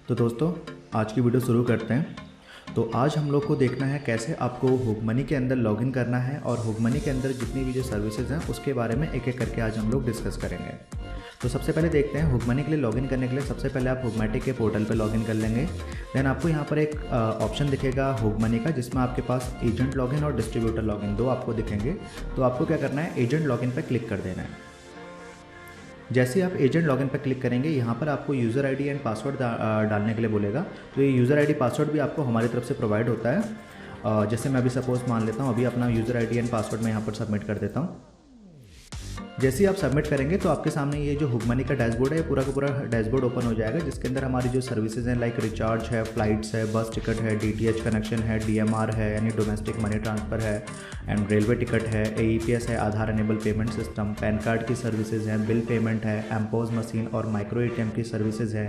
तो दोस्तों आज की वीडियो शुरू करते हैं। तो आज हम लोग को देखना है कैसे आपको हुग मनी के अंदर लॉगिन करना है और हुग मनी के अंदर जितनी भी जो सर्विसेज हैं उसके बारे में एक एक करके आज हम लोग डिस्कस करेंगे। तो सबसे पहले देखते हैं हुग मनी के लिए लॉगिन करने के लिए सबसे पहले आप हुगमैटिक के पोर्टल पे लॉगिन कर लेंगे। देन आपको यहाँ पर एक ऑप्शन दिखेगा हुग मनी का, जिसमें आपके पास एजेंट लॉगिन और डिस्ट्रीब्यूटर लॉगिन दो आपको दिखेंगे। तो आपको क्या करना है, एजेंट लॉगिन पर क्लिक कर देना है। जैसे आप एजेंट लॉगिन पर क्लिक करेंगे यहाँ पर आपको यूज़र आईडी एंड पासवर्ड डालने के लिए बोलेगा। तो ये यूज़र आईडी पासवर्ड भी आपको हमारी तरफ से प्रोवाइड होता है। जैसे मैं अभी सपोज मान लेता हूँ, अभी अपना यूज़र आईडी एंड पासवर्ड मैं यहाँ पर सबमिट कर देता हूँ। जैसे ही आप सबमिट करेंगे तो आपके सामने ये जो हुग मनी का डैशबोर्ड है, पूरा का पूरा डैशबोर्ड ओपन हो जाएगा, जिसके अंदर हमारी जो सर्विसेज हैं लाइक रिचार्ज है, फ्लाइट्स है, बस टिकट है, DTH कनेक्शन है, DMR है यानी डोमेस्टिक मनी ट्रांसफ़र है, एंड रेलवे टिकट है, AEPS है, Aadhaar enable payment system, PAN card की सर्विसेज हैं, बिल पेमेंट है, एम्पोज मशीन और माइक्रो ATM की सर्विसेज है,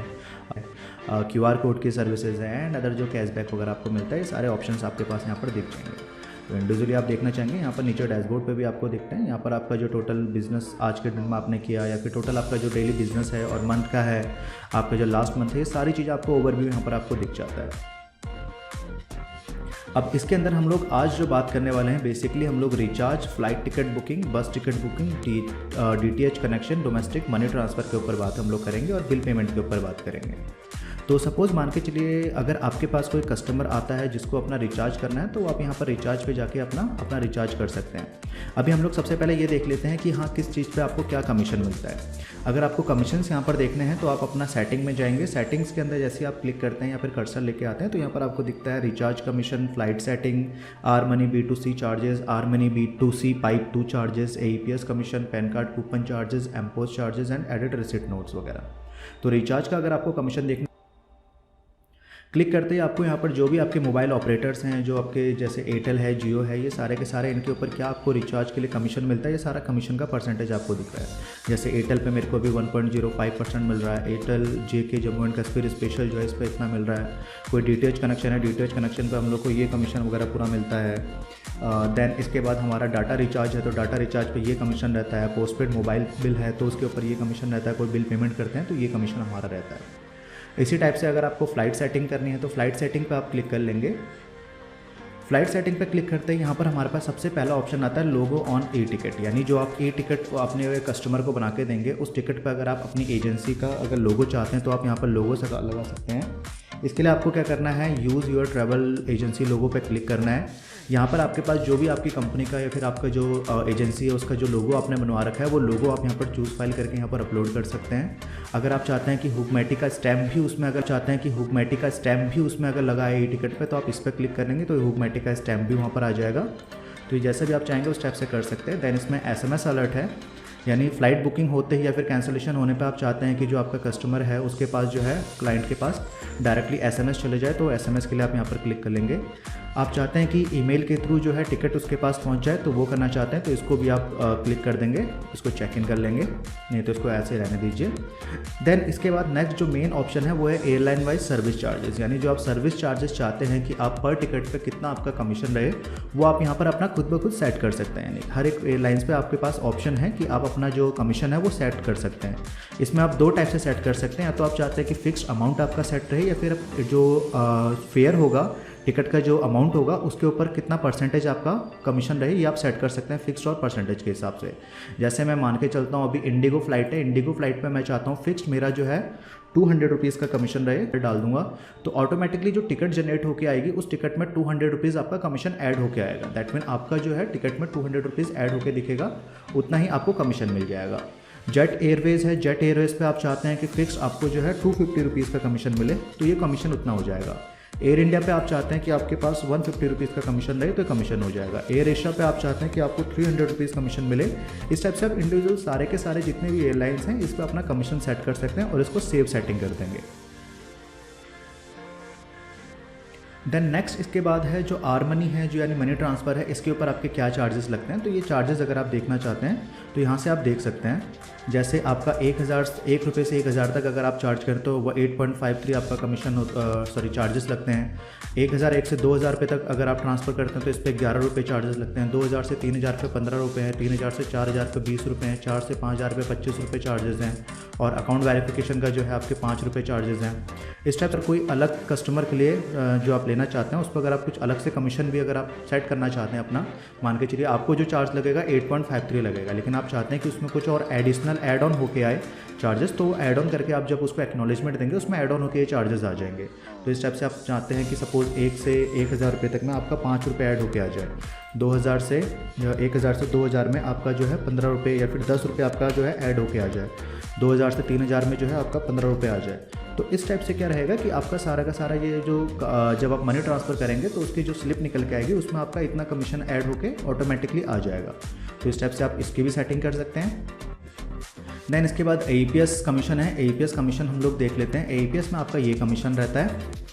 QR कोड की सर्विसेज है, एंड अदर जो कैशबैक वगैरह आपको मिलता है, ये सारे ऑप्शंस आपके पास यहाँ पर दिख जाएंगे। तो इंडिविजुअली आप देखना चाहेंगे यहाँ पर नीचे डैशबोर्ड पे भी आपको दिखते हैं। यहाँ पर आपका जो टोटल बिजनेस आज के दिन में आपने किया या फिर टोटल आपका जो डेली बिजनेस है और मंथ का है, आपका जो लास्ट मंथ है, ये सारी चीज़ें आपको ओवरव्यू यहाँ पर आपको दिख जाता है। अब इसके अंदर हम लोग आज जो बात करने वाले हैं, बेसिकली हम लोग रिचार्ज, फ्लाइट टिकट बुकिंग, बस ticket booking, DTH connection, domestic money transfer के ऊपर बात हम लोग करेंगे और बिल पेमेंट के ऊपर बात करेंगे। तो सपोज़ मान के चलिए अगर आपके पास कोई कस्टमर आता है जिसको अपना रिचार्ज करना है, तो आप यहाँ पर रिचार्ज पे जाके अपना रिचार्ज कर सकते हैं। अभी हम लोग सबसे पहले ये देख लेते हैं कि हाँ किस चीज़ पे आपको क्या कमीशन मिलता है। अगर आपको कमीशंस यहाँ पर देखने हैं तो आप अपना सेटिंग में जाएंगे। सेटिंग्स के अंदर जैसे आप क्लिक करते हैं या फिर कर्सर लेके आते हैं तो यहाँ पर आपको दिखता है recharge commission, flight setting, R money B2C charges, R money B2C pipe 2 charges, AEPS commission, PAN card coupon charges, mPOS charges and edit receipt notes वगैरह। तो रिचार्ज का अगर आपको कमीशन देखना, क्लिक करते ही आपको यहाँ पर जो भी आपके मोबाइल ऑपरेटर्स हैं, जो आपके जैसे एयरटेल है, जियो है, ये सारे के सारे इनके ऊपर क्या आपको रिचार्ज के लिए कमीशन मिलता है, ये सारा कमीशन का परसेंटेज आपको दिख रहा है। जैसे एयरटेल पे मेरे को अभी 1.05% मिल रहा है, Airtel JK Jammu and Kashmir special जो है इस पर इतना मिल रहा है। कोई DTH कनेक्शन है, DTH कनेक्शन पर हम लोग को ये कमीशन वगैरह पूरा मिलता है। देन इसके बाद हमारा डाटा रिचार्ज है तो डाटा रिचार्ज पे ये कमीशन रहता है। पोस्टपेड मोबाइल बिल है तो उसके ऊपर ये कमीशन रहता है। कोई बिल पेमेंट करते हैं तो ये कमीशन हमारा रहता है। इसी टाइप से अगर आपको फ़्लाइट सेटिंग करनी है तो फ़्लाइट सेटिंग पे आप क्लिक कर लेंगे। फ़्लाइट सेटिंग पे क्लिक करते ही यहाँ पर हमारे पास सबसे पहला ऑप्शन आता है लोगो ऑन E-टिकट, यानी जो आप E-टिकट को अपने कस्टमर को बना के देंगे उस टिकट पर अगर आप अपनी एजेंसी का अगर लोगो चाहते हैं तो आप यहाँ पर लोगो लगा सकते हैं। इसके लिए आपको क्या करना है, यूज़ योर ट्रैवल एजेंसी लोगो पे क्लिक करना है। यहाँ पर आपके पास जो भी आपकी कंपनी का या फिर आपका जो एजेंसी है उसका जो लोगो आपने बनवा रखा है वो लोगो आप यहाँ पर चूज़ फाइल करके यहाँ पर अपलोड कर सकते हैं। अगर आप चाहते हैं कि हुगमैटिक का स्टैम्प भी उसमें अगर लगा है E-टिकट पे तो आप इस पर क्लिक करेंगे तो हुगमैटिक का स्टैम्प भी वहाँ पर आ जाएगा। तो ये जैसे भी आप चाहेंगे उस टाइप से कर सकते हैं। दैन इसमें SMS अलर्ट है, यानी फ़्लाइट बुकिंग होते ही या फिर कैंसिलेशन होने पे आप चाहते हैं कि जो आपका कस्टमर है उसके पास जो है क्लाइंट के पास डायरेक्टली SMS चले जाए, तो SMS के लिए आप यहाँ पर क्लिक कर लेंगे। आप चाहते हैं कि ईमेल के थ्रू जो है टिकट उसके पास पहुँच जाए तो वो करना चाहते हैं तो इसको भी आप क्लिक कर देंगे, इसको चेक इन कर लेंगे, नहीं तो इसको ऐसे रहने दीजिए। देन इसके बाद नेक्स्ट जो मेन ऑप्शन है वो है एयरलाइन वाइज सर्विस चार्जेस, यानी जो आप सर्विस चार्जेस चाहते हैं कि आप पर टिकट पर कितना आपका कमीशन रहे वो आप यहाँ पर अपना खुद ब खुद सेट कर सकते हैं। यानी हर एक एयरलाइंस पे आपके पास ऑप्शन है कि आप अपना जो कमीशन है वो सेट कर सकते हैं। इसमें आप दो टाइप से सेट कर सकते हैं, या तो आप चाहते हैं कि फिक्स्ड अमाउंट आपका सेट रहे या फिर जो फेयर होगा, टिकट का जो अमाउंट होगा उसके ऊपर कितना परसेंटेज आपका कमीशन रहे ये आप सेट कर सकते हैं फिक्स्ड और परसेंटेज के हिसाब से। जैसे मैं मान के चलता हूँ अभी इंडिगो फ्लाइट है, इंडिगो फ्लाइट पे मैं चाहता हूँ फिक्स्ड मेरा जो है 200 रुपीज़ का कमीशन रहे, फिर डाल दूंगा तो ऑटोमेटिकली जो टिकट जनरेट होकर आएगी उस टिकट में 200 रुपीज़ आपका कमीशन ऐड होकर आएगा। दैट मीन आपका जो है टिकट में 200 रुपीज़ ऐड होकर दिखेगा, उतना ही आपको कमीशन मिल जाएगा। जेट एयरवेज़ है, जेट एयरवेज़ पे आप चाहते हैं कि फिक्स आपको जो है 250 रुपीज़ का कमीशन मिले तो ये कमीशन उतना हो जाएगा। एयर इंडिया पे आप चाहते हैं कि आपके पास 150 रुपीज़ का कमीशन रहे तो कमीशन हो जाएगा। एयर एशिया पे आप चाहते हैं कि आपको 300 रुपीज़ कमीशन मिले। इस टाइप से आप इंडिविजुअल सारे के सारे जितने भी एयरलाइंस हैं इस पर अपना कमीशन सेट कर सकते हैं और इसको सेव सेटिंग कर देंगे। देन नेक्स्ट इसके बाद है जो आर मनी है, जो यानी मनी ट्रांसफ़र है, इसके ऊपर आपके क्या चार्जेस लगते हैं। तो ये चार्जेस अगर आप देखना चाहते हैं तो यहाँ से आप देख सकते हैं। जैसे आपका 1 रुपये से 1000 तक अगर आप चार्ज करें तो वह 8.53 आपका कमीशन चार्जेस लगते हैं। 1001 से 2000 रुपये तक अगर आप ट्रांसफ़र करते हैं तो इस पर 11 रुपये चार्जेस लगते हैं। 2000 से 3000 पे 15 रुपये हैं। 3000 से 4000 पे 20 रुपये हैं। 4 से 5000 पे 25 रुपये चार्जेस हैं। और अकाउंट वेरिफिकेशन का जो है आपके 5 रुपये चार्जेस हैं। इस टाइप पर कोई अलग कस्टमर के लिए जो आप लेना चाहते हैं उस पर अगर आप कुछ अलग से कमीशन भी अगर आप सेट करना चाहते हैं अपना, मान के चलिए आपको जो चार्ज लगेगा 8.53 लगेगा, लेकिन आप चाहते हैं कि उसमें कुछ और एडिशनल ऐड ऑन होके आए चार्जेस, तो ऐड ऑन करके आप जब उसको एक्नॉलेजमेंट देंगे उसमें ऐड ऑन होकर ये चार्जेस आ जाएंगे। तो इस टाइप से आप चाहते हैं कि सपोज़ 1 से 1000 रुपये तक में आपका 5 रुपये ऐड होके आ जाए। 1000 से 2000 में आपका जो है 15 रुपये या फिर 10 रुपये आपका जो है ऐड होके आ जाए। 2000 से 3000 में जो है आपका 15 रुपये आ जाए। तो इस टाइप से क्या रहेगा कि आपका सारा का सारा ये जो जब आप मनी ट्रांसफ़र करेंगे तो उसकी जो स्लिप निकल के आएगी उसमें आपका इतना कमीशन ऐड होके ऑटोमेटिकली आ जाएगा। तो इस टाइप से आप इसकी भी सेटिंग कर सकते हैं। देन इसके बाद AEPS कमीशन है। AEPS कमीशन हम लोग देख लेते हैं। AEPS में आपका ये कमीशन रहता है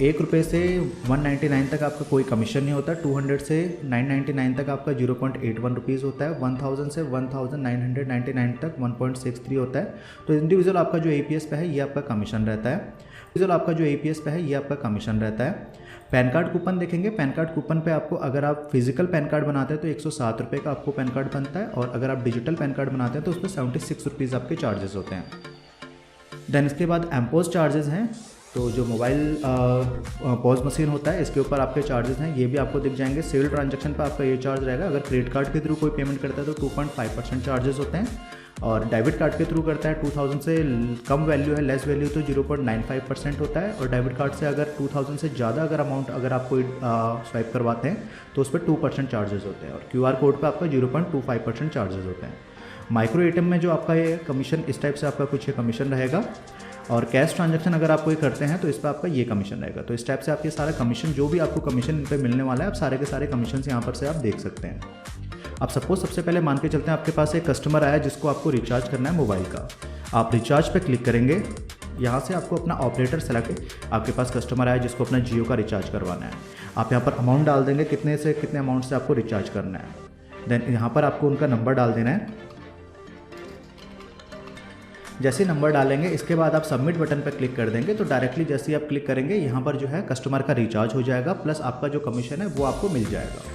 1 रुपये से 199 तक आपका कोई कमीशन नहीं होता। 200 से 999 तक आपका 0.81 रुपीज़ होता है। 1000 से 1999 तक 1.63 होता है। तो इंडिविजुअल आपका जो AEPS पे है ये आपका कमीशन रहता है। इंडिविजुअल आपका जो AEPS पे है ये आपका कमीशन रहता है। पैन कार्ड कूपन देखेंगे। पैन कार्ड कूपन पे आपको अगर आप फिजिकल पैन कार्ड बनाते हैं तो 107 रुपये का आपको पैन कार्ड बनता है, और अगर आप डिजिटल पैन कार्ड बनाते हैं तो उस पर 76 रुपीज़ आपके चार्जेस होते हैं। देन इसके बाद एम्पोज चार्जेस हैं। तो जो मोबाइल पॉज मशीन होता है इसके ऊपर आपके चार्जेस हैं, ये भी आपको दिख जाएंगे। सेल ट्रांजैक्शन पर आपका ये चार्ज रहेगा। अगर क्रेडिट कार्ड के थ्रू कोई पेमेंट करता है तो 2.5% चार्जेस होते हैं, और डेबिट कार्ड के थ्रू करता है 2000 से कम वैल्यू है, लेस वैल्यू तो 0.95% होता है। और डेबिट कार्ड से अगर 2000 से ज़्यादा अगर अमाउंट अगर आप कोई स्वाइप करवाते हैं तो उस पर 2% चार्जेस होते हैं, और QR कोड पर आपका 0.25% चार्जेस होते हैं। माइक्रो ATM में जो आपका ये कमीशन इस टाइप से आपका कुछ ये कमीशन रहेगा, और कैश ट्रांजैक्शन अगर आप कोई करते हैं तो इस पर आपका ये कमीशन रहेगा। तो इस टाइप से आपके सारा कमीशन जो भी आपको कमीशन इन पर मिलने वाला है, आप सारे के सारे कमीशन यहाँ पर से आप देख सकते हैं। आप सपोज सबसे पहले मान के चलते हैं आपके पास एक कस्टमर आया जिसको आपको रिचार्ज करना है मोबाइल का। आप रिचार्ज पे क्लिक करेंगे। यहाँ से आपको अपना ऑपरेटर सेलेक्ट, आपके पास कस्टमर आया जिसको अपना जियो का रिचार्ज करवाना है। आप यहाँ पर अमाउंट डाल देंगे, कितने से कितने अमाउंट से आपको रिचार्ज करना है। देन यहाँ पर आपको उनका नंबर डाल देना है। जैसे नंबर डालेंगे इसके बाद आप सबमिट बटन पर क्लिक कर देंगे, तो डायरेक्टली जैसे ही आप क्लिक करेंगे यहाँ पर जो है कस्टमर का रिचार्ज हो जाएगा, प्लस आपका जो कमीशन है वो आपको मिल जाएगा।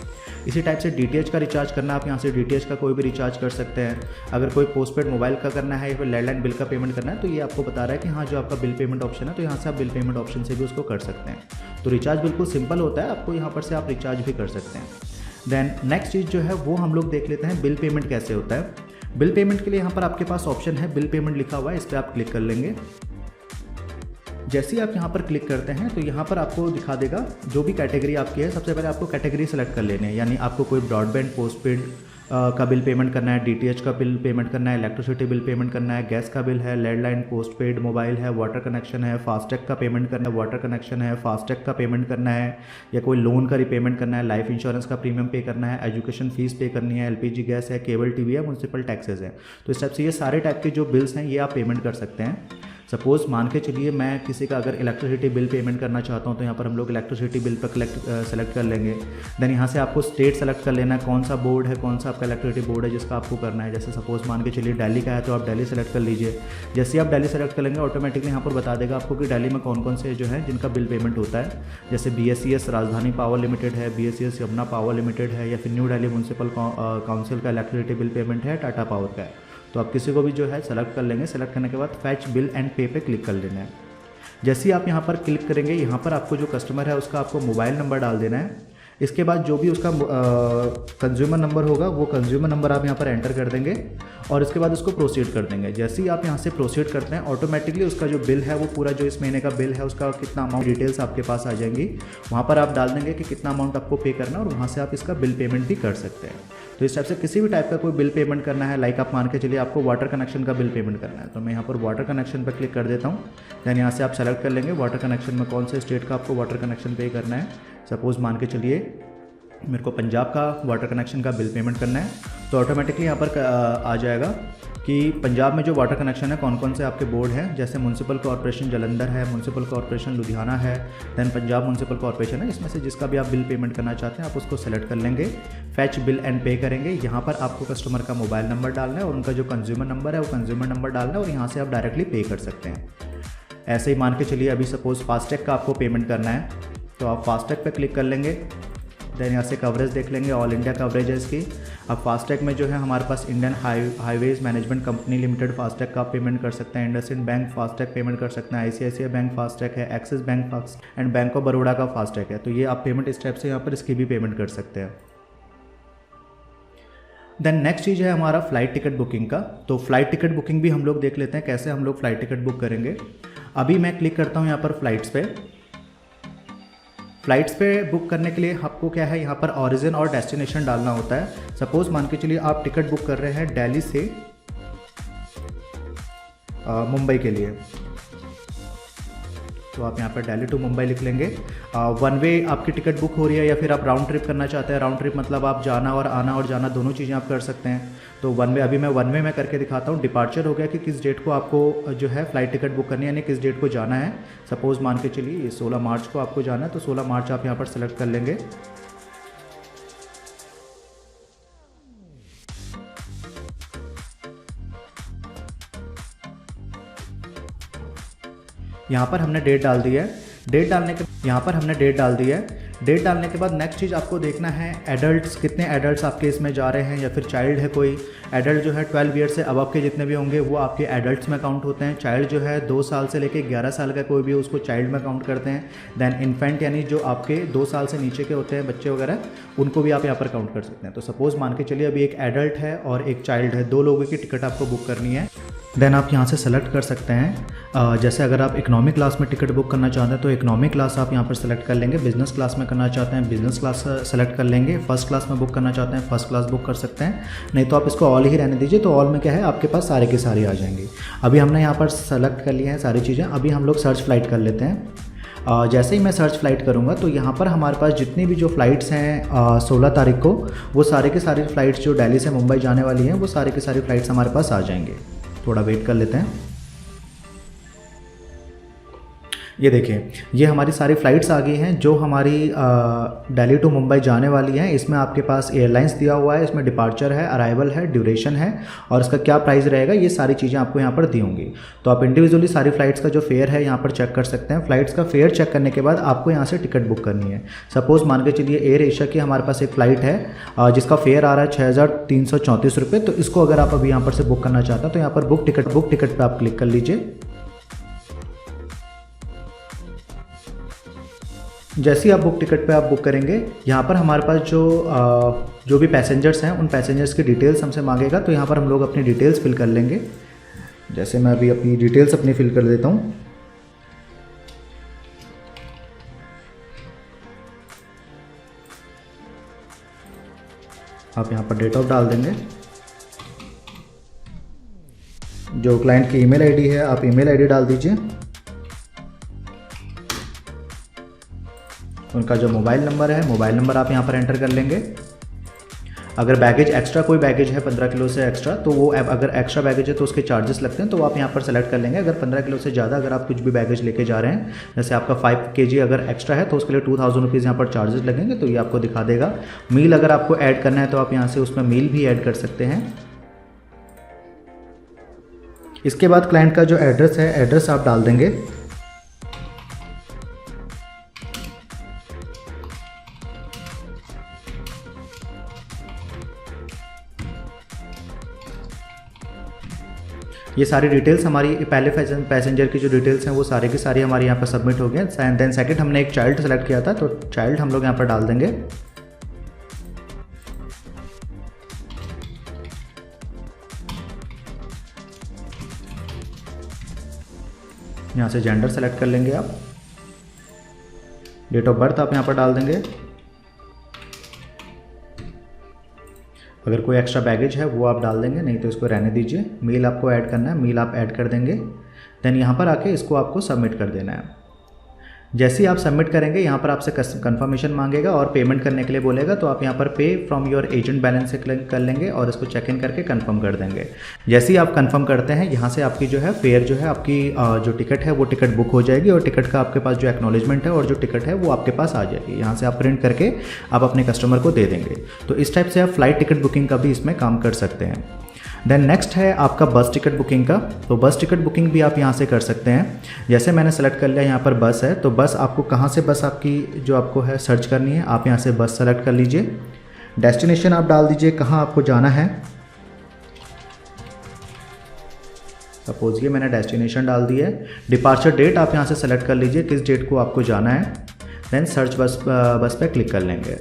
इसी टाइप से DTH का रिचार्ज करना, आप यहाँ से DTH का कोई भी रिचार्ज कर सकते हैं। अगर कोई पोस्टपेड मोबाइल का करना है या फिर लैंडलाइन बिल का पेमेंट करना है तो ये आपको बता रहा है कि हाँ जो आपका बिल पेमेंट ऑप्शन है, तो यहाँ से आप बिल पेमेंट ऑप्शन से भी उसको कर सकते हैं। तो रिचार्ज बिल्कुल सिंपल होता है, आपको यहाँ पर से आप रिचार्ज भी कर सकते हैं। देन नेक्स्ट चीज़ जो है वो हम लोग देख लेते हैं बिल पेमेंट कैसे होता है। बिल पेमेंट के लिए यहाँ पर आपके पास ऑप्शन है बिल पेमेंट लिखा हुआ है, इस पर आप क्लिक कर लेंगे। जैसे ही आप यहाँ पर क्लिक करते हैं तो यहाँ पर आपको दिखा देगा जो भी कैटेगरी आपकी है। सबसे पहले आपको कैटेगरी सेलेक्ट कर लेनी है, यानी आपको कोई ब्रॉडबैंड पोस्टपेड का बिल पेमेंट करना है, DTH का बिल पेमेंट करना है, इलेक्ट्रिसिटी बिल पेमेंट करना है, गैस का बिल है, लैंडलाइन पोस्टपेड मोबाइल है, वाटर कनेक्शन है, फास्टैग का पेमेंट करना है, वाटर कनेक्शन है, फास्टैग का पेमेंट करना है, या कोई लोन का रिपेमेंट करना है, लाइफ इंश्योरेंस का प्रीमियम पे करना है, एजुकेशन फीस पे करनी है, LPG गैस है, केबल TV है, म्यूनसिपल टैक्सेस है। तो इस टाइप से ये सारे टाइप के जो बिल्स हैं ये आप पेमेंट कर सकते हैं। सपोज़ मान के चलिए मैं किसी का अगर इलेक्ट्रिसिटी बिल पेमेंट करना चाहता हूँ तो यहाँ पर हम लोग इलेक्ट्रिसिटी बिल पर सेलेक्ट कर लेंगे। देन यहाँ से आपको स्टेट सेलेक्ट कर लेना है, कौन सा बोर्ड है, कौन सा आपका इलेक्ट्रिसिटी बोर्ड है जिसका आपको करना है। जैसे सपोज़ मान के चलिए दिल्ली का है तो आप दिल्ली सेलेक्ट कर लीजिए। जैसे ही आप दिल्ली सेलेक्ट कर लेंगे ऑटोमेटिकली यहाँ पर बता देगा आपको कि दिल्ली में कौन कौन से जो है जिनका बिल पेमेंट होता है। जैसे BSES राजधानी पावर लिमिटेड है, BSES यमुना पावर लिमिटेड है, या फिर न्यू दिल्ली म्यूनसिपल काउंसिल का इलेक्ट्रिसिटी बिल पेमेंट है, टाटा पावर का है। तो आप किसी को भी जो है सेलेक्ट कर लेंगे। सेलेक्ट करने के बाद फैच बिल एंड पे पे क्लिक कर लेना है। जैसे ही आप यहाँ पर क्लिक करेंगे यहाँ पर आपको जो कस्टमर है उसका आपको मोबाइल नंबर डाल देना है। इसके बाद जो भी उसका कंज्यूमर नंबर होगा वो कंज्यूमर नंबर आप यहाँ पर एंटर कर देंगे, और इसके बाद उसको प्रोसीड कर देंगे। जैसे ही आप यहाँ से प्रोसीड करते हैं ऑटोमेटिकली उसका जो बिल है वो पूरा जो इस महीने का बिल है उसका कितना अमाउंट डिटेल्स आपके पास आ जाएंगी। वहाँ पर आप डाल देंगे कि कितना अमाउंट आपको पे करना है, और वहाँ से आप इसका बिल पेमेंट भी कर सकते हैं। तो इस टाइप से किसी भी टाइप का कोई बिल पेमेंट करना है, लाइक आप मान के चलिए आपको वाटर कनेक्शन का बिल पेमेंट करना है, तो मैं यहाँ पर वाटर कनेक्शन पर क्लिक कर देता हूँ। दैन यहाँ से आप सेलेक्ट कर लेंगे वाटर कनेक्शन में कौन से स्टेट का आपको वाटर कनेक्शन पे करना है। सपोज़ मान के चलिए मेरे को पंजाब का वाटर कनेक्शन का बिल पेमेंट करना है, तो ऑटोमेटिकली यहाँ पर आ जाएगा कि पंजाब में जो वाटर कनेक्शन है कौन कौन से आपके बोर्ड हैं, जैसे म्यूनसिपल कॉर्पोरेशन जलंधर है, म्यूनसिपल कॉर्पोरेशन लुधियाना है, दैन पंजाब म्यूनसिपल कॉर्पोरेशन है। इसमें से जिसका भी आप बिल पेमेंट करना चाहते हैं आप उसको सेलेक्ट कर लेंगे, फैच बिल एंड पे करेंगे। यहाँ पर आपको कस्टमर का मोबाइल नंबर डालना है और उनका जो कंज्यूमर नंबर है वो कंज्यूमर नंबर डालना है और यहाँ से आप डायरेक्टली पे कर सकते हैं। ऐसे ही मान के चलिए अभी सपोज़ फास्टैग का आपको पेमेंट करना है तो आप फास्टैग पे क्लिक कर लेंगे। देन यहाँ से कवरेज देख लेंगे, ऑल इंडिया कवरेज है इसकी। अब फास्टैग में जो है हमारे पास Indian highways management company limited FASTag का आप पेमेंट कर सकते हैं, इंडसइंड बैंक फास्टैग पेमेंट कर सकते हैं, आईसीआईसीआई बैंक फास्टैग है, axis bank fast and bank of Baroda का फास्टैग है। तो ये आप पेमेंट स्टेप से यहाँ पर इसकी भी पेमेंट कर सकते हैं। देन नेक्स्ट चीज़ है हमारा फ़्लाइट टिकट बुकिंग का। तो फ़्लाइट टिकट बुकिंग भी हम लोग देख लेते हैं कैसे हम लोग फ़्लाइट टिकट बुक करेंगे। अभी मैं क्लिक करता हूँ यहाँ पर फ़्लाइट्स पे। फ़्लाइट्स पे बुक करने के लिए आपको क्या है यहाँ पर ओरिजिन और डेस्टिनेशन डालना होता है। सपोज़ मान के चलिए आप टिकट बुक कर रहे हैं दिल्ली से मुंबई के लिए, तो आप यहाँ पर दिल्ली टू मुंबई लिख लेंगे। वन वे आपकी टिकट बुक हो रही है या फिर आप राउंड ट्रिप करना चाहते हैं। राउंड ट्रिप मतलब आप जाना और आना और जाना दोनों चीज़ें आप कर सकते हैं। तो वन वे, अभी मैं वन वे में करके दिखाता हूँ। डिपार्चर हो गया कि किस डेट को आपको जो है फ़्लाइट टिकट बुक करनी है, यानी किस डेट को जाना है। सपोज़ मान के चलिए 16 मार्च को आपको जाना है, तो 16 मार्च आप यहाँ पर सेलेक्ट कर लेंगे। यहाँ पर हमने डेट डाल दी है। डेट डालने के बाद नेक्स्ट चीज़ आपको देखना है एडल्ट्स, कितने एडल्ट्स आपके इसमें जा रहे हैं या फिर चाइल्ड है कोई। एडल्ट जो है 12 ईयर से अबव के जितने भी होंगे वो आपके एडल्ट्स में काउंट होते हैं। चाइल्ड जो है 2 साल से लेके 11 साल का कोई भी उसको चाइल्ड में काउंट करते हैं। देन इन्फेंट यानी जो आपके 2 साल से नीचे के होते हैं बच्चे वगैरह, उनको भी आप यहाँ पर काउंट कर सकते हैं। तो सपोज़ मान के चलिए अभी एक एडल्ट है और एक चाइल्ड है, 2 लोगों की टिकट आपको बुक करनी है। देन आप यहाँ से सेलेक्ट कर सकते हैं। जैसे अगर आप इकोनॉमी क्लास में टिकट बुक करना चाहते हैं तो इकोनॉमी क्लास आप यहाँ पर सेलेक्ट कर लेंगे। बिजनेस क्लास में करना चाहते हैं बिजनेस क्लास सेलेक्ट कर लेंगे। फर्स्ट क्लास में बुक करना चाहते हैं फर्स्ट क्लास बुक कर सकते हैं, नहीं तो आप इसको ऑल ही रहने दीजिए। तो ऑल में क्या है आपके पास सारे के सारे आ जाएंगे। अभी हमने यहाँ पर सेलेक्ट कर लिया है सारी चीज़ें। अभी हम लोग सर्च फ्लाइट कर लेते हैं। जैसे ही मैं सर्च फ्लाइट करूँगा तो यहाँ पर हमारे पास जितनी भी जो फ़्लाइट्स हैं 16 तारीख को, वो सारे के सारे फ़्लाइट्स जो दिल्ली से मुंबई जाने वाली हैं वो सारे के सारे फ़्लाइट्स हमारे पास आ जाएंगे। थोड़ा वेट कर लेते हैं। ये देखिए, ये हमारी सारी फ़्लाइट्स आ गई हैं जो हमारी दिल्ली टू मुंबई जाने वाली हैं। इसमें आपके पास एयरलाइंस दिया हुआ है, इसमें डिपार्चर है, अराइवल है, ड्यूरेशन है और इसका क्या प्राइस रहेगा, ये सारी चीज़ें आपको यहाँ पर दी होंगी। तो आप इंडिविजुअली सारी फ़्लाइट्स का जो फेयर है यहाँ पर चेक कर सकते हैं। फ़्लाइट्स का फेयर चेक करने के बाद आपको यहाँ से टिकट बुक करनी है। सपोज़ मान के चलिए एयर एशिया की हमारे पास एक फ़्लाइट है जिसका फेयर आ रहा है 6,334 रुपये। तो इसको अगर आप अभी यहाँ पर से बुक करना चाहते हैं तो यहाँ पर बुक टिकट पर आप क्लिक कर लीजिए। जैसे ही आप बुक टिकट पे आप बुक करेंगे, यहाँ पर हमारे पास जो भी पैसेंजर्स हैं उन पैसेंजर्स की डिटेल्स हमसे मांगेगा। तो यहाँ पर हम लोग अपनी डिटेल्स फिल कर लेंगे। जैसे मैं अभी अपनी डिटेल्स अपनी फिल कर देता हूँ। आप यहाँ पर डेट ऑफ डाल देंगे। जो क्लाइंट की ईमेल आईडी है आप ईमेल आईडी डाल दीजिए। उनका जो मोबाइल नंबर है, मोबाइल नंबर आप यहाँ पर एंटर कर लेंगे। अगर बैगेज एक्स्ट्रा कोई बैगेज है 15 किलो से एक्स्ट्रा, तो वो अगर एक्स्ट्रा बैगेज है तो उसके चार्जेस लगते हैं, तो आप यहाँ पर सेलेक्ट कर लेंगे। अगर 15 किलो से ज़्यादा अगर आप कुछ भी बैगेज लेके जा रहे हैं, जैसे आपका 5 kg अगर एक्स्ट्रा है तो उसके लिए 2000 रुपीज़ यहाँ पर चार्जेस लगेंगे, तो ये आपको दिखा देगा। मील अगर आपको ऐड करना है तो आप यहाँ से उसमें मील भी ऐड कर सकते हैं। इसके बाद क्लाइंट का जो एड्रेस है, एड्रेस आप डाल देंगे। ये सारी डिटेल्स हमारी पहले पैसेंजर की जो डिटेल्स हैं वो सारे की सारी हमारी यहाँ पर सबमिट हो गए। एंड देन सेकंड हमने एक चाइल्ड सेलेक्ट किया था, तो चाइल्ड हम लोग यहाँ पर डाल देंगे। यहाँ से जेंडर सेलेक्ट कर लेंगे आप। डेट ऑफ बर्थ आप यहाँ पर डाल देंगे। अगर कोई एक्स्ट्रा बैगेज है वो आप डाल देंगे, नहीं तो इसको रहने दीजिए। मील आपको ऐड करना है, मील आप ऐड कर देंगे। देन यहाँ पर आके इसको आपको सबमिट कर देना है। जैसे ही आप सबमिट करेंगे यहाँ पर आपसे कंफर्मेशन मांगेगा और पेमेंट करने के लिए बोलेगा, तो आप यहाँ पर पे फ्रॉम योर एजेंट बैलेंस से क्लिक कर लेंगे और इसको चेक इन करके कंफर्म कर देंगे। जैसे ही आप कंफर्म करते हैं, यहाँ से आपकी जो है फेयर जो है आपकी जो टिकट है वो टिकट बुक हो जाएगी और टिकट का आपके पास जो एक्नॉलेजमेंट है और जो टिकट है वो आपके पास आ जाएगी। यहाँ से आप प्रिंट करके आप अपने कस्टमर को दे देंगे। तो इस टाइप से आप फ्लाइट टिकट बुकिंग का भी इसमें काम कर सकते हैं। देन नेक्स्ट है आपका बस टिकट बुकिंग का। तो बस टिकट बुकिंग भी आप यहाँ से कर सकते हैं। जैसे मैंने सेलेक्ट कर लिया यहाँ पर बस है, तो बस आपको कहाँ से बस आपकी जो आपको है सर्च करनी है, आप यहाँ से बस सेलेक्ट कर लीजिए। डेस्टिनेशन आप डाल दीजिए कहाँ आपको जाना है। सपोज ये मैंने डेस्टिनेशन डाल दी है। डिपार्चर डेट आप यहाँ से सेलेक्ट कर लीजिए किस डेट को आपको जाना है। देन सर्च बस पे क्लिक कर लेंगे।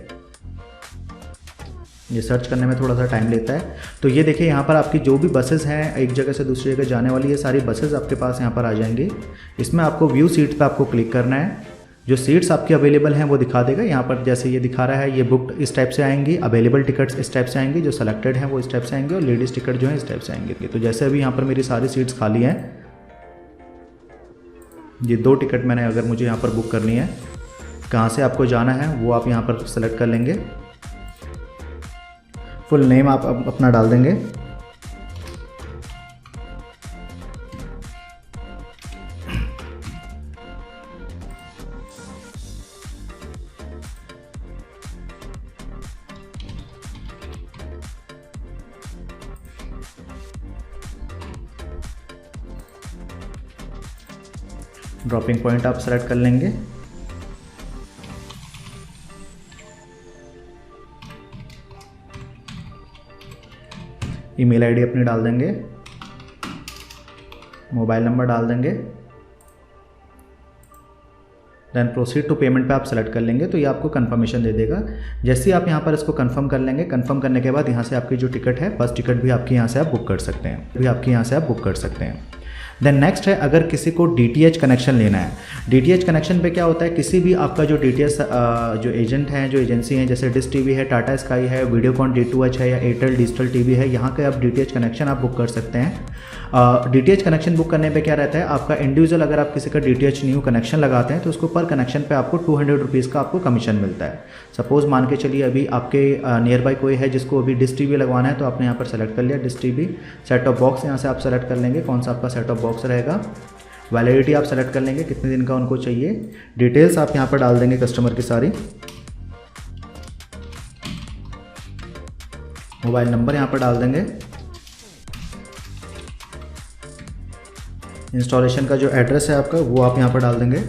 ये सर्च करने में थोड़ा सा टाइम लेता है। तो ये देखिए यहाँ पर आपकी जो भी बसेस हैं एक जगह से दूसरी जगह जाने वाली, ये सारी बसेस आपके पास यहाँ पर आ जाएंगी। इसमें आपको व्यू सीट पे आपको क्लिक करना है। जो सीट्स आपकी अवेलेबल हैं वो दिखा देगा। यहाँ पर जैसे ये दिखा रहा है, ये बुक्ड इस टाइप से आएंगी, अवेलेबल टिकट्स इस टाइप से आएंगी, जो सेलेक्टेड हैं वो इस टाइप से आएंगे और लेडीज़ टिकट जो है इस टाइप से आएंगे। तो जैसे अभी यहाँ पर मेरी सारी सीट्स खाली हैं, ये 2 टिकट मैंने अगर मुझे यहाँ पर बुक करनी है, कहाँ से आपको जाना है वो आप यहाँ पर सेलेक्ट कर लेंगे। फुल नेम आप अपना डाल देंगे। ड्रॉपिंग पॉइंट आप सेलेक्ट कर लेंगे। ईमेल आईडी अपनी डाल देंगे, मोबाइल नंबर डाल देंगे। देन प्रोसीड टू पेमेंट पे आप सेलेक्ट कर लेंगे, तो ये आपको कंफर्मेशन दे देगा। जैसे ही आप यहाँ पर इसको कंफर्म कर लेंगे, कंफर्म करने के बाद यहाँ से आपकी जो टिकट है बस टिकट भी आपकी यहाँ से आप बुक कर सकते हैं। देन नेक्स्ट है, अगर किसी को DTH कनेक्शन लेना है। DTH कनेक्शन पे क्या होता है, किसी भी आपका जो DTH जो एजेंट हैं, जो एजेंसी हैं, जैसे डिश टीवी है, टाटा स्काई है, वीडियोकॉन D2H है या एयरटेल डिजिटल टीवी है, यहाँ के आप DTH कनेक्शन आप बुक कर सकते हैं। DTH कनेक्शन बुक करने पे क्या रहता है, आपका इंडिविजुअल अगर आप किसी का DTH न्यू कनेक्शन लगाते हैं तो उसको पर कनेक्शन पे आपको 200 रुपीज़ का आपको कमीशन मिलता है। सपोज़ मान के चलिए अभी आपके नियर बाई कोई है जिसको अभी डिश टीवी लगवाना है, तो आपने यहाँ पर सेलेक्ट कर लिया dish TV. Set top box यहाँ से आप सेलेक्ट कर लेंगे, कौन सा आपका सेट टॉप बॉक्स रहेगा। वैलिडिटी आप सेलेक्ट कर लेंगे, कितने दिन का उनको चाहिए। डिटेल्स आप यहाँ पर डाल देंगे कस्टमर की सारी। मोबाइल नंबर यहाँ पर डाल देंगे। इंस्टॉलेशन का जो एड्रेस है आपका वो आप यहाँ पर डाल देंगे।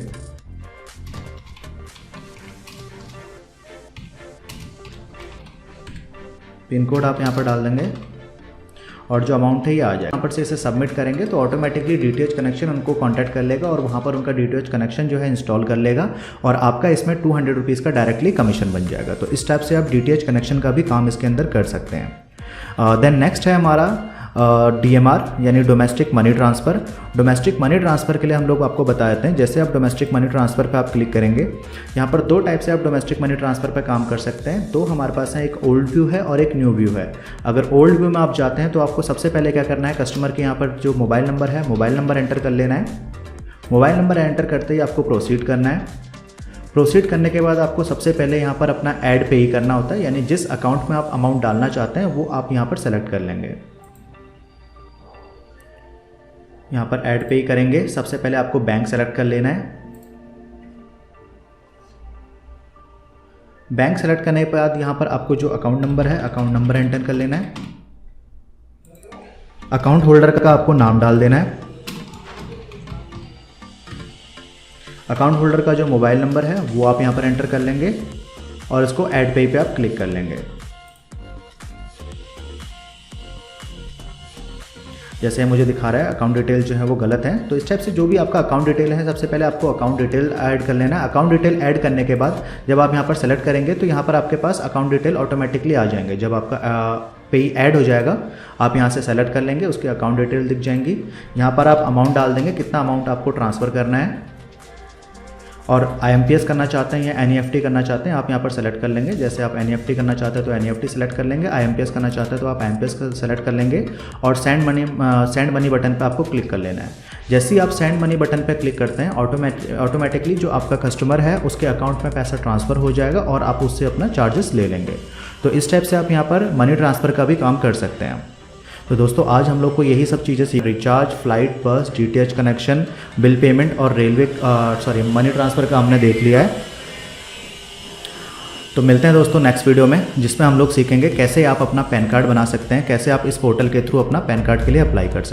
पिन कोड आप यहाँ पर डाल देंगे और जो अमाउंट है ये आ जाए। यहाँ पर से इसे सबमिट करेंगे तो ऑटोमेटिकली DTH कनेक्शन उनको कांटेक्ट कर लेगा और वहाँ पर उनका DTH कनेक्शन जो है इंस्टॉल कर लेगा और आपका इसमें 200 रुपीज़ का डायरेक्टली कमीशन बन जाएगा। तो इस टाइप से आप DTH कनेक्शन का भी काम इसके अंदर कर सकते हैं। देन नेक्स्ट है हमारा DMR यानी domestic money transfer. Domestic money transfer के लिए हम लोग आपको बता देते हैं। जैसे आप डोमेस्टिक मनी ट्रांसफ़र पे आप क्लिक करेंगे, यहाँ पर 2 टाइप से आप डोमेस्टिक मनी ट्रांसफ़र पे काम कर सकते हैं। 2 हमारे पास हैं, एक ओल्ड व्यू है और एक न्यू व्यू है। अगर ओल्ड व्यू में आप जाते हैं तो आपको सबसे पहले क्या करना है, कस्टमर के यहाँ पर जो मोबाइल नंबर है, मोबाइल नंबर एंटर कर लेना है। मोबाइल नंबर एंटर करते ही आपको प्रोसीड करना है। प्रोसीड करने के बाद आपको सबसे पहले यहाँ पर अपना ऐड पे ही करना होता है, यानी जिस अकाउंट में आप अमाउंट डालना चाहते हैं वो आप यहाँ पर सेलेक्ट कर लेंगे। यहाँ पर ऐड पे ही करेंगे। सबसे पहले आपको बैंक सेलेक्ट कर लेना है। बैंक सेलेक्ट करने के बाद यहाँ पर आपको जो अकाउंट नंबर है, अकाउंट नंबर एंटर कर लेना है। अकाउंट होल्डर का आपको नाम डाल देना है। अकाउंट होल्डर का जो मोबाइल नंबर है वो आप यहाँ पर एंटर कर लेंगे और इसको ऐड पे आप क्लिक कर लेंगे। जैसे मुझे दिखा रहा है अकाउंट डिटेल जो है वो गलत है, तो इस टाइप से जो भी आपका अकाउंट डिटेल है सबसे पहले आपको अकाउंट डिटेल ऐड कर लेना है। अकाउंट डिटेल ऐड करने के बाद जब आप यहाँ पर सेलेक्ट करेंगे तो यहाँ पर आपके पास अकाउंट डिटेल ऑटोमेटिकली आ जाएंगे। जब आपका पे ऐड हो जाएगा आप यहाँ से सेलेक्ट कर लेंगे, उसकी अकाउंट डिटेल दिख जाएंगी। यहाँ पर आप अमाउंट डाल देंगे, कितना अमाउंट आपको ट्रांसफ़र करना है। और IMPS करना चाहते हैं या NEFT करना चाहते हैं, आप यहाँ पर सेलेक्ट कर लेंगे। जैसे आप NEFT करना चाहते हैं तो NEFT सेलेक्ट कर लेंगे, IMPS करना चाहते हैं तो आप IMPS सेलेक्ट कर लेंगे और सेंड मनी बटन पर आपको क्लिक कर लेना है। जैसे ही आप सेंड मनी बटन पर क्लिक करते हैं ऑटोमेटिकली जो आपका कस्टमर है उसके अकाउंट में पैसा ट्रांसफ़र हो जाएगा और आप उससे अपना चार्जेस ले लेंगे। तो इस टाइप से आप यहाँ पर मनी ट्रांसफ़र का भी काम कर सकते हैं। तो दोस्तों आज हम लोग को यही सब चीज़ें सीख, रिचार्ज, फ्लाइट, बस, DTH कनेक्शन, बिल पेमेंट और मनी ट्रांसफ़र का हमने देख लिया है। तो मिलते हैं दोस्तों नेक्स्ट वीडियो में, जिसमें हम लोग सीखेंगे कैसे आप अपना पैन कार्ड बना सकते हैं, कैसे आप इस पोर्टल के थ्रू अपना पैन कार्ड के लिए अप्लाई कर सकते हैं।